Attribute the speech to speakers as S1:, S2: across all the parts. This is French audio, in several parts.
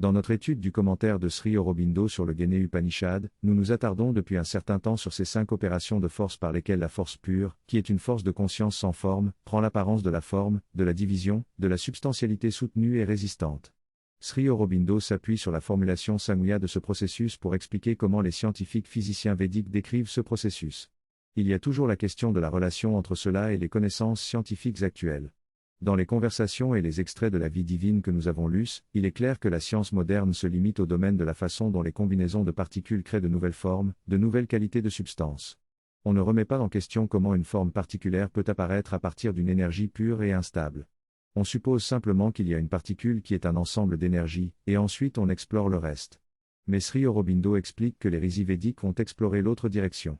S1: Dans notre étude du commentaire de Sri Aurobindo sur le Gene Upanishad, nous nous attardons depuis un certain temps sur ces 5 opérations de force par lesquelles la force pure, qui est une force de conscience sans forme, prend l'apparence de la forme, de la division, de la substantialité soutenue et résistante. Sri Aurobindo s'appuie sur la formulation Samkhya de ce processus pour expliquer comment les scientifiques physiciens védiques décrivent ce processus. Il y a toujours la question de la relation entre cela et les connaissances scientifiques actuelles. Dans les conversations et les extraits de la vie divine que nous avons lus, il est clair que la science moderne se limite au domaine de la façon dont les combinaisons de particules créent de nouvelles formes, de nouvelles qualités de substance. On ne remet pas en question comment une forme particulière peut apparaître à partir d'une énergie pure et instable. On suppose simplement qu'il y a une particule qui est un ensemble d'énergie, et ensuite on explore le reste. Mais Sri Aurobindo explique que les rishis védiques ont exploré l'autre direction.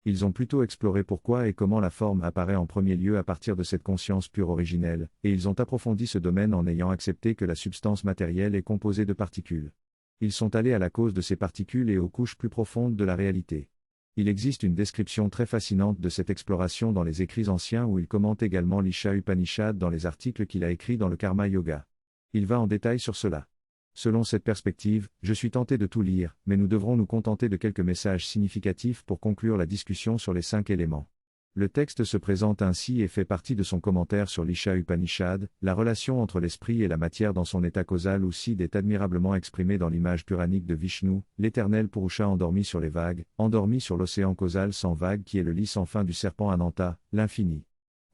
S1: Ils ont plutôt exploré pourquoi et comment la forme apparaît en premier lieu à partir de cette conscience pure originelle, et ils ont approfondi ce domaine en ayant accepté que la substance matérielle est composée de particules. Ils sont allés à la cause de ces particules et aux couches plus profondes de la réalité. Il existe une description très fascinante de cette exploration dans les écrits anciens où il commente également l'Isha Upanishad dans les articles qu'il a écrits dans le Karma Yoga. Il va en détail sur cela. Selon cette perspective, je suis tenté de tout lire, mais nous devrons nous contenter de quelques messages significatifs pour conclure la discussion sur les 5 éléments. Le texte se présente ainsi et fait partie de son commentaire sur l'Isha Upanishad, la relation entre l'esprit et la matière dans son état causal ou Sid est admirablement exprimée dans l'image puranique de Vishnu, l'éternel Purusha endormi sur les vagues, endormi sur l'océan causal sans vagues qui est le lit sans fin du serpent Ananta, l'infini.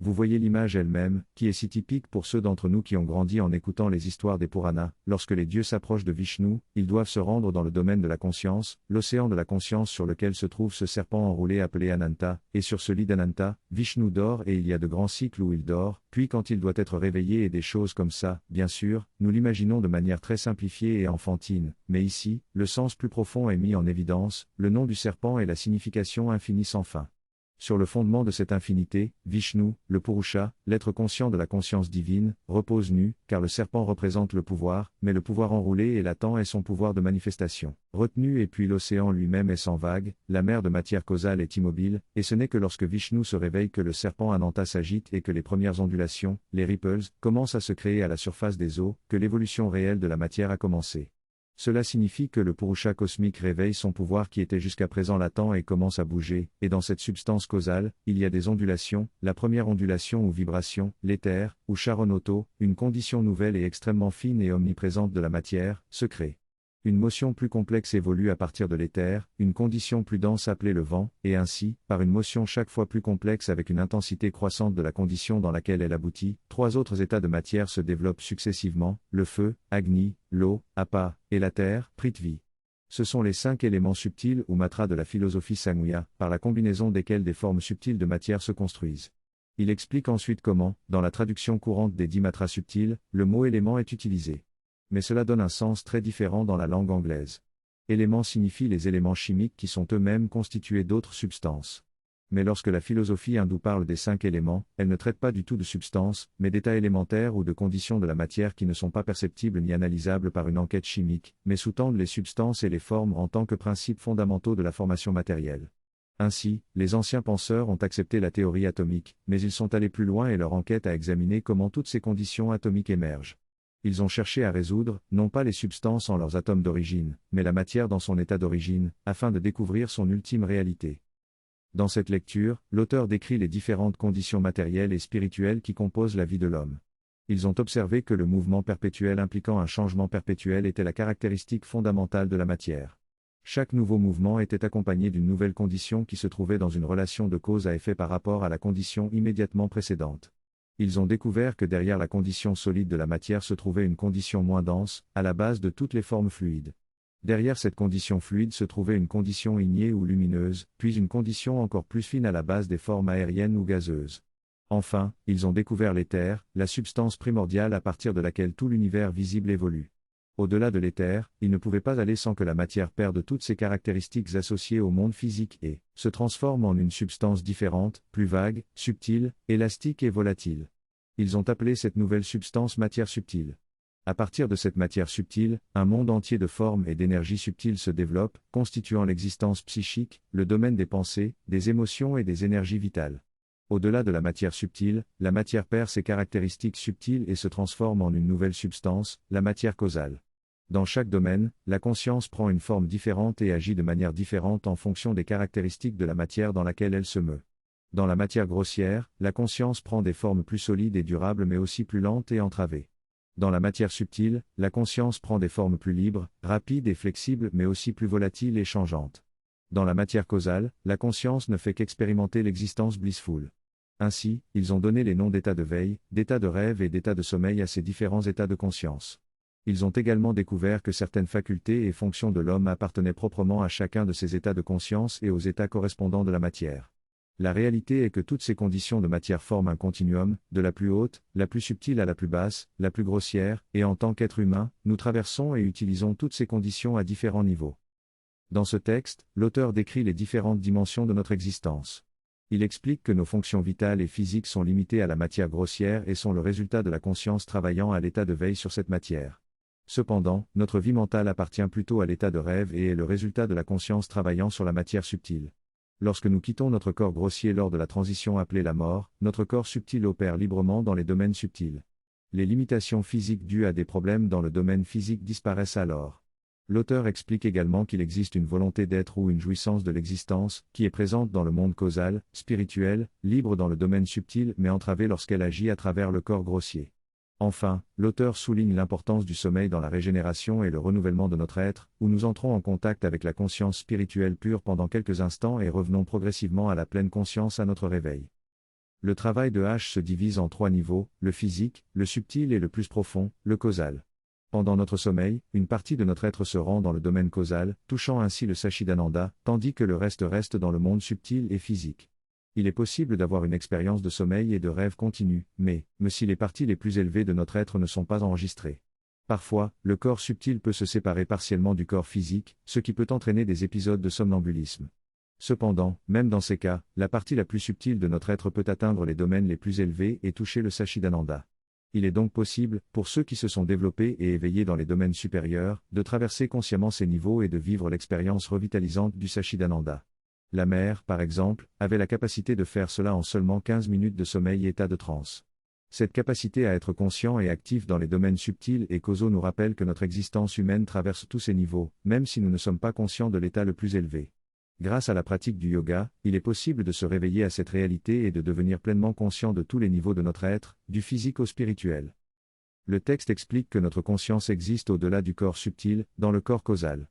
S1: Vous voyez l'image elle-même, qui est si typique pour ceux d'entre nous qui ont grandi en écoutant les histoires des Puranas, lorsque les dieux s'approchent de Vishnu, ils doivent se rendre dans le domaine de la conscience, l'océan de la conscience sur lequel se trouve ce serpent enroulé appelé Ananta, et sur ce lit d'Ananta, Vishnu dort et il y a de grands cycles où il dort, puis quand il doit être réveillé et des choses comme ça, bien sûr, nous l'imaginons de manière très simplifiée et enfantine, mais ici, le sens plus profond est mis en évidence, le nom du serpent et la signification infinie sans fin. Sur le fondement de cette infinité, Vishnu, le Purusha, l'être conscient de la conscience divine, repose nu, car le serpent représente le pouvoir, mais le pouvoir enroulé et latent est son pouvoir de manifestation. Retenu et puis l'océan lui-même est sans vague, la mer de matière causale est immobile, et ce n'est que lorsque Vishnu se réveille que le serpent Ananta s'agite et que les premières ondulations, les ripples, commencent à se créer à la surface des eaux, que l'évolution réelle de la matière a commencé. Cela signifie que le Purusha cosmique réveille son pouvoir qui était jusqu'à présent latent et commence à bouger, et dans cette substance causale, il y a des ondulations, la première ondulation ou vibration, l'éther, ou Charonoto, une condition nouvelle et extrêmement fine et omniprésente de la matière, se crée. Une motion plus complexe évolue à partir de l'éther, une condition plus dense appelée le vent, et ainsi, par une motion chaque fois plus complexe avec une intensité croissante de la condition dans laquelle elle aboutit, 3 autres états de matière se développent successivement, le feu, Agni, l'eau, Apa, et la terre, Prithvi. Ce sont les 5 éléments subtils ou matras de la philosophie Samkhya, par la combinaison desquels des formes subtiles de matière se construisent. Il explique ensuite comment, dans la traduction courante des 10 matras subtils, le mot élément est utilisé. Mais cela donne un sens très différent dans la langue anglaise. Éléments signifie les éléments chimiques qui sont eux-mêmes constitués d'autres substances. Mais lorsque la philosophie hindoue parle des 5 éléments, elle ne traite pas du tout de substances, mais d'états élémentaires ou de conditions de la matière qui ne sont pas perceptibles ni analysables par une enquête chimique, mais sous-tendent les substances et les formes en tant que principes fondamentaux de la formation matérielle. Ainsi, les anciens penseurs ont accepté la théorie atomique, mais ils sont allés plus loin et leur enquête a examiné comment toutes ces conditions atomiques émergent. Ils ont cherché à résoudre, non pas les substances en leurs atomes d'origine, mais la matière dans son état d'origine, afin de découvrir son ultime réalité. Dans cette lecture, l'auteur décrit les différentes conditions matérielles et spirituelles qui composent la vie de l'homme. Ils ont observé que le mouvement perpétuel impliquant un changement perpétuel était la caractéristique fondamentale de la matière. Chaque nouveau mouvement était accompagné d'une nouvelle condition qui se trouvait dans une relation de cause à effet par rapport à la condition immédiatement précédente. Ils ont découvert que derrière la condition solide de la matière se trouvait une condition moins dense, à la base de toutes les formes fluides. Derrière cette condition fluide se trouvait une condition ignée ou lumineuse, puis une condition encore plus fine à la base des formes aériennes ou gazeuses. Enfin, ils ont découvert l'éther, la substance primordiale à partir de laquelle tout l'univers visible évolue. Au-delà de l'éther, il ne pouvait pas aller sans que la matière perde toutes ses caractéristiques associées au monde physique et se transforme en une substance différente, plus vague, subtile, élastique et volatile. Ils ont appelé cette nouvelle substance matière subtile. À partir de cette matière subtile, un monde entier de formes et d'énergie subtiles se développe, constituant l'existence psychique, le domaine des pensées, des émotions et des énergies vitales. Au-delà de la matière subtile, la matière perd ses caractéristiques subtiles et se transforme en une nouvelle substance, la matière causale. Dans chaque domaine, la conscience prend une forme différente et agit de manière différente en fonction des caractéristiques de la matière dans laquelle elle se meut. Dans la matière grossière, la conscience prend des formes plus solides et durables mais aussi plus lentes et entravées. Dans la matière subtile, la conscience prend des formes plus libres, rapides et flexibles mais aussi plus volatiles et changeantes. Dans la matière causale, la conscience ne fait qu'expérimenter l'existence blissful. Ainsi, ils ont donné les noms d'état de veille, d'état de rêve et d'état de sommeil à ces différents états de conscience. Ils ont également découvert que certaines facultés et fonctions de l'homme appartenaient proprement à chacun de ces états de conscience et aux états correspondants de la matière. La réalité est que toutes ces conditions de matière forment un continuum, de la plus haute, la plus subtile à la plus basse, la plus grossière, et en tant qu'être humain, nous traversons et utilisons toutes ces conditions à différents niveaux. Dans ce texte, l'auteur décrit les différentes dimensions de notre existence. Il explique que nos fonctions vitales et physiques sont limitées à la matière grossière et sont le résultat de la conscience travaillant à l'état de veille sur cette matière. Cependant, notre vie mentale appartient plutôt à l'état de rêve et est le résultat de la conscience travaillant sur la matière subtile. Lorsque nous quittons notre corps grossier lors de la transition appelée la mort, notre corps subtil opère librement dans les domaines subtils. Les limitations physiques dues à des problèmes dans le domaine physique disparaissent alors. L'auteur explique également qu'il existe une volonté d'être ou une jouissance de l'existence, qui est présente dans le monde causal, spirituel, libre dans le domaine subtil mais entravée lorsqu'elle agit à travers le corps grossier. Enfin, l'auteur souligne l'importance du sommeil dans la régénération et le renouvellement de notre être, où nous entrons en contact avec la conscience spirituelle pure pendant quelques instants et revenons progressivement à la pleine conscience à notre réveil. Le travail de H se divise en 3 niveaux, le physique, le subtil et le plus profond, le causal. Pendant notre sommeil, une partie de notre être se rend dans le domaine causal, touchant ainsi le Sachidananda, tandis que le reste dans le monde subtil et physique. Il est possible d'avoir une expérience de sommeil et de rêve continu, mais si les parties les plus élevées de notre être ne sont pas enregistrées. Parfois, le corps subtil peut se séparer partiellement du corps physique, ce qui peut entraîner des épisodes de somnambulisme. Cependant, même dans ces cas, la partie la plus subtile de notre être peut atteindre les domaines les plus élevés et toucher le Sachidananda. Il est donc possible, pour ceux qui se sont développés et éveillés dans les domaines supérieurs, de traverser consciemment ces niveaux et de vivre l'expérience revitalisante du Sachidananda. La mère, par exemple, avait la capacité de faire cela en seulement 15 minutes de sommeil état de transe. Cette capacité à être conscient et actif dans les domaines subtils et causaux nous rappelle que notre existence humaine traverse tous ces niveaux, même si nous ne sommes pas conscients de l'état le plus élevé. Grâce à la pratique du yoga, il est possible de se réveiller à cette réalité et de devenir pleinement conscient de tous les niveaux de notre être, du physique au spirituel. Le texte explique que notre conscience existe au-delà du corps subtil, dans le corps causal.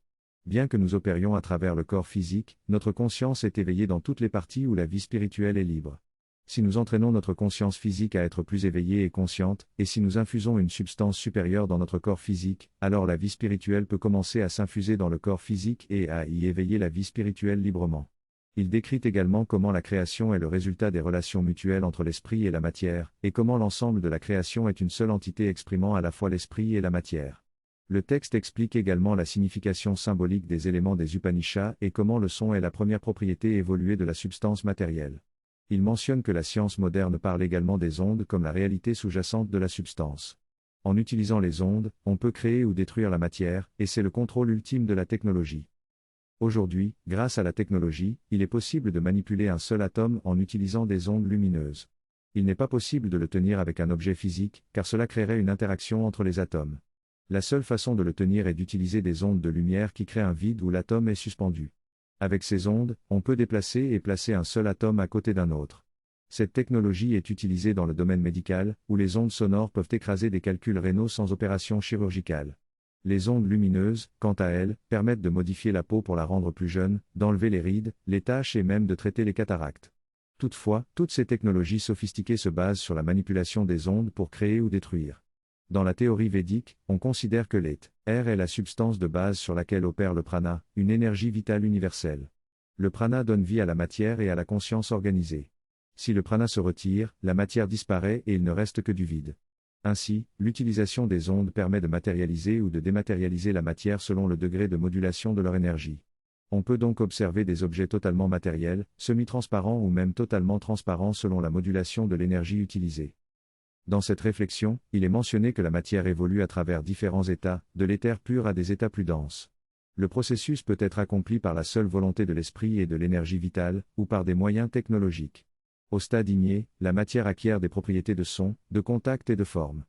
S1: Bien que nous opérions à travers le corps physique, notre conscience est éveillée dans toutes les parties où la vie spirituelle est libre. Si nous entraînons notre conscience physique à être plus éveillée et consciente, et si nous infusons une substance supérieure dans notre corps physique, alors la vie spirituelle peut commencer à s'infuser dans le corps physique et à y éveiller la vie spirituelle librement. Il décrit également comment la création est le résultat des relations mutuelles entre l'esprit et la matière, et comment l'ensemble de la création est une seule entité exprimant à la fois l'esprit et la matière. Le texte explique également la signification symbolique des éléments des Upanishads et comment le son est la première propriété évoluée de la substance matérielle. Il mentionne que la science moderne parle également des ondes comme la réalité sous-jacente de la substance. En utilisant les ondes, on peut créer ou détruire la matière, et c'est le contrôle ultime de la technologie. Aujourd'hui, grâce à la technologie, il est possible de manipuler un seul atome en utilisant des ondes lumineuses. Il n'est pas possible de le tenir avec un objet physique, car cela créerait une interaction entre les atomes. La seule façon de le tenir est d'utiliser des ondes de lumière qui créent un vide où l'atome est suspendu. Avec ces ondes, on peut déplacer et placer un seul atome à côté d'un autre. Cette technologie est utilisée dans le domaine médical, où les ondes sonores peuvent écraser des calculs rénaux sans opération chirurgicale. Les ondes lumineuses, quant à elles, permettent de modifier la peau pour la rendre plus jeune, d'enlever les rides, les taches et même de traiter les cataractes. Toutefois, toutes ces technologies sophistiquées se basent sur la manipulation des ondes pour créer ou détruire. Dans la théorie védique, on considère que l'éther est la substance de base sur laquelle opère le prana, une énergie vitale universelle. Le prana donne vie à la matière et à la conscience organisée. Si le prana se retire, la matière disparaît et il ne reste que du vide. Ainsi, l'utilisation des ondes permet de matérialiser ou de dématérialiser la matière selon le degré de modulation de leur énergie. On peut donc observer des objets totalement matériels, semi-transparents ou même totalement transparents selon la modulation de l'énergie utilisée. Dans cette réflexion, il est mentionné que la matière évolue à travers différents états, de l'éther pur à des états plus denses. Le processus peut être accompli par la seule volonté de l'esprit et de l'énergie vitale, ou par des moyens technologiques. Au stade igné, la matière acquiert des propriétés de son, de contact et de forme.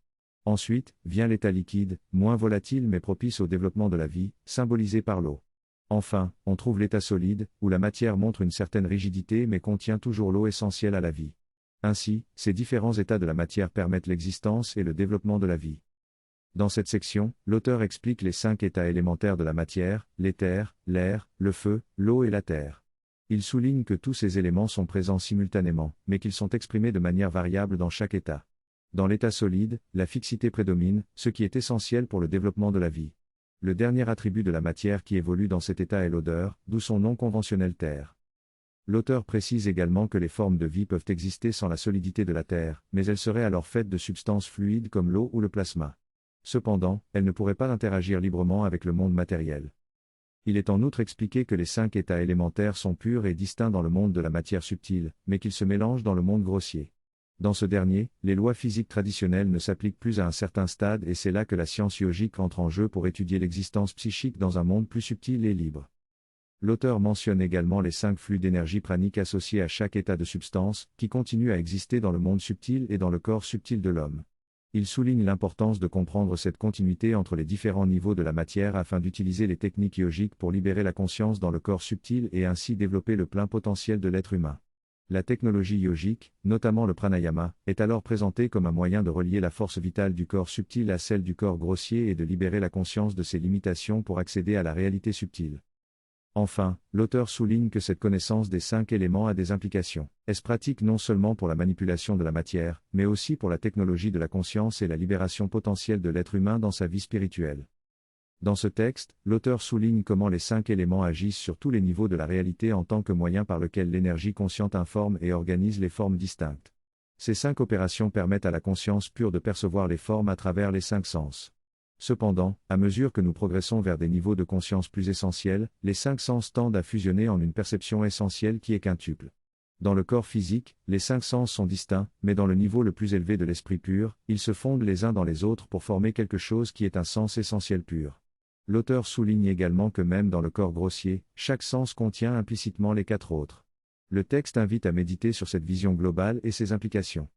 S1: Ensuite, vient l'état liquide, moins volatile mais propice au développement de la vie, symbolisé par l'eau. Enfin, on trouve l'état solide, où la matière montre une certaine rigidité mais contient toujours l'eau essentielle à la vie. Ainsi, ces différents états de la matière permettent l'existence et le développement de la vie. Dans cette section, l'auteur explique les 5 états élémentaires de la matière, l'éther, l'air, le feu, l'eau et la terre. Il souligne que tous ces éléments sont présents simultanément, mais qu'ils sont exprimés de manière variable dans chaque état. Dans l'état solide, la fixité prédomine, ce qui est essentiel pour le développement de la vie. Le dernier attribut de la matière qui évolue dans cet état est l'odeur, d'où son nom conventionnel terre. L'auteur précise également que les formes de vie peuvent exister sans la solidité de la terre, mais elles seraient alors faites de substances fluides comme l'eau ou le plasma. Cependant, elles ne pourraient pas interagir librement avec le monde matériel. Il est en outre expliqué que les 5 états élémentaires sont purs et distincts dans le monde de la matière subtile, mais qu'ils se mélangent dans le monde grossier. Dans ce dernier, les lois physiques traditionnelles ne s'appliquent plus à un certain stade et c'est là que la science yogique entre en jeu pour étudier l'existence psychique dans un monde plus subtil et libre. L'auteur mentionne également les 5 flux d'énergie pranique associés à chaque état de substance, qui continuent à exister dans le monde subtil et dans le corps subtil de l'homme. Il souligne l'importance de comprendre cette continuité entre les différents niveaux de la matière afin d'utiliser les techniques yogiques pour libérer la conscience dans le corps subtil et ainsi développer le plein potentiel de l'être humain. La technologie yogique, notamment le pranayama, est alors présentée comme un moyen de relier la force vitale du corps subtil à celle du corps grossier et de libérer la conscience de ses limitations pour accéder à la réalité subtile. Enfin, l'auteur souligne que cette connaissance des 5 éléments a des implications. Est-ce pratique non seulement pour la manipulation de la matière, mais aussi pour la technologie de la conscience et la libération potentielle de l'être humain dans sa vie spirituelle. Dans ce texte, l'auteur souligne comment les 5 éléments agissent sur tous les niveaux de la réalité en tant que moyen par lequel l'énergie consciente informe et organise les formes distinctes. Ces 5 opérations permettent à la conscience pure de percevoir les formes à travers les 5 sens. Cependant, à mesure que nous progressons vers des niveaux de conscience plus essentiels, les 5 sens tendent à fusionner en une perception essentielle qui est quintuple. Dans le corps physique, les 5 sens sont distincts, mais dans le niveau le plus élevé de l'esprit pur, ils se fondent les uns dans les autres pour former quelque chose qui est un sens essentiel pur. L'auteur souligne également que même dans le corps grossier, chaque sens contient implicitement les 4 autres. Le texte invite à méditer sur cette vision globale et ses implications.